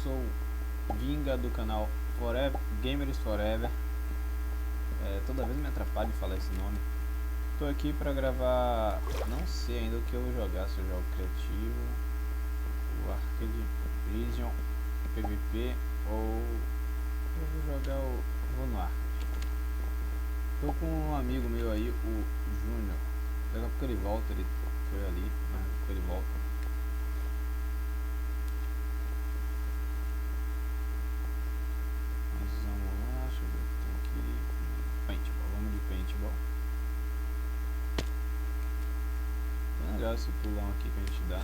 sou Vinga do canal Forever, Gamers Forever. Toda vez me atrapalho de falar esse nome. Tô aqui pra gravar, não sei ainda o que eu vou jogar, se eu jogo criativo, o Arcade Vision, PVP ou eu vou jogar vou no Arcade. Tô com um amigo meu aí, o Júnior. Daqui a pouco ele volta, ele foi ali, mas daqui a pouco ele volta. Mas vamos lá, deixa eu ver o que tem aqui. Paintball, vamos de paintball. É legal esse pulão aqui que a gente dá.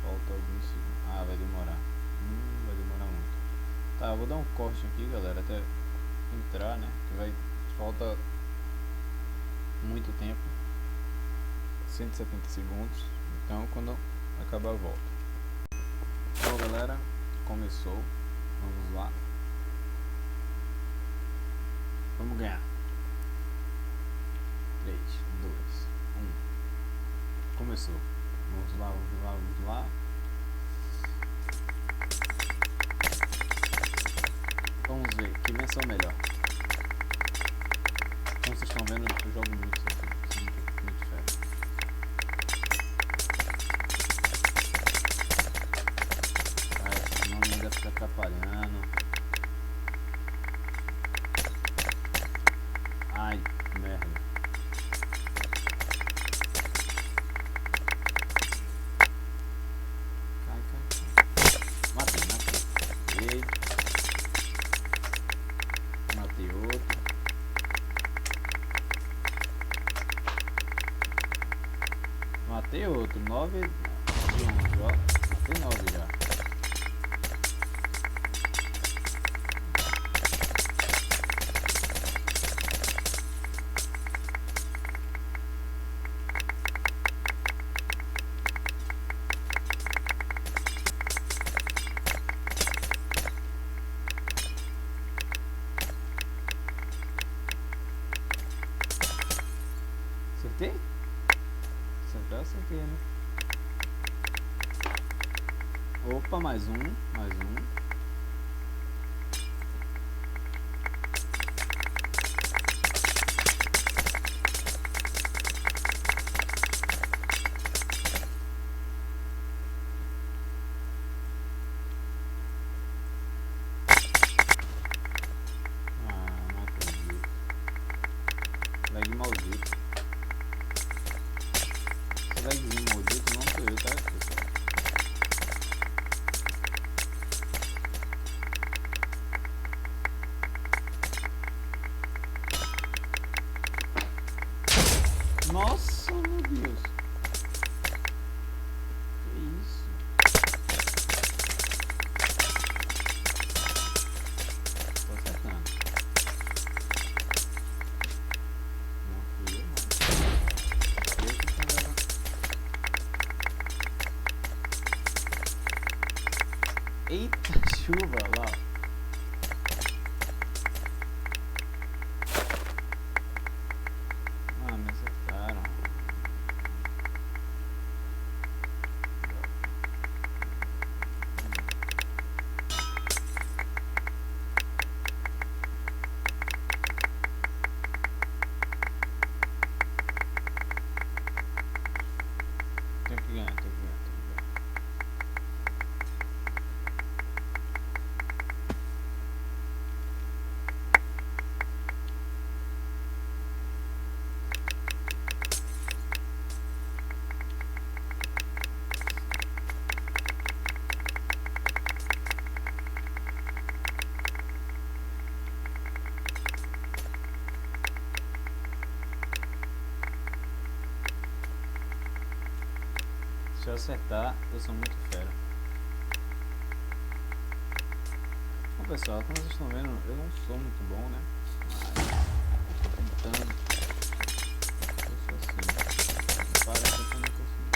Falta alguns segundos. Ah, vai demorar. Vai demorar muito. Tá, eu vou dar um corte aqui, galera, até entrar, né? Que vai. Falta muito tempo. 170 segundos. Então, quando acabar, eu volto. Bom, galera, começou. Vamos lá. Vamos ganhar. 3, 2, 1. Começou. Vamos lá, vamos lá, vamos lá. Vamos ver que menção melhor. Como vocês estão vendo, eu jogo muito isso aqui. Muito diferente. Esse nome ainda fica atrapalhando. Ai, merda. Cai. Matei. Matei outro. Matei outro. 9 de 11, ó. Matei 9 já. Acertei? Acertei, né? Opa, mais um. Não acredito. Lag maldito. Esse lagzinho maldito não sou eu, tá, pessoal? Nossa, meu Deus. Que isso? Tô acertando. Não fui eu, não. Eu que tava... Eita, chuva lá. Ah, me acertaram. Tenho que ganhar. Se eu acertar, eu sou muito fera. Bom, pessoal, como vocês estão vendo, eu não sou muito bom, né? Mas tô tentando. Eu sou assim. Para que eu não consigo.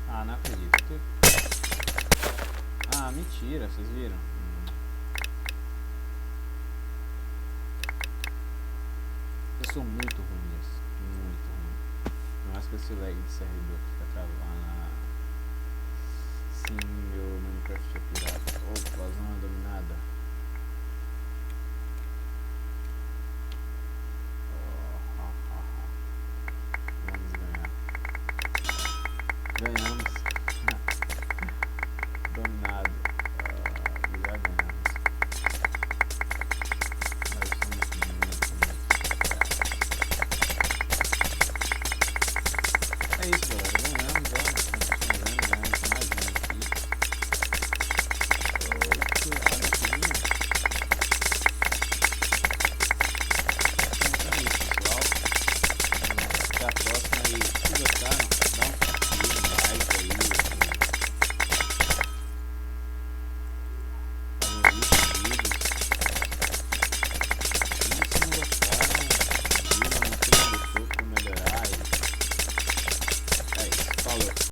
Ah, não acredito. Ah, mentira. esse lag de servidor que fica travando. Sim, meu Minecraft é pirata. Opa, zona dominada.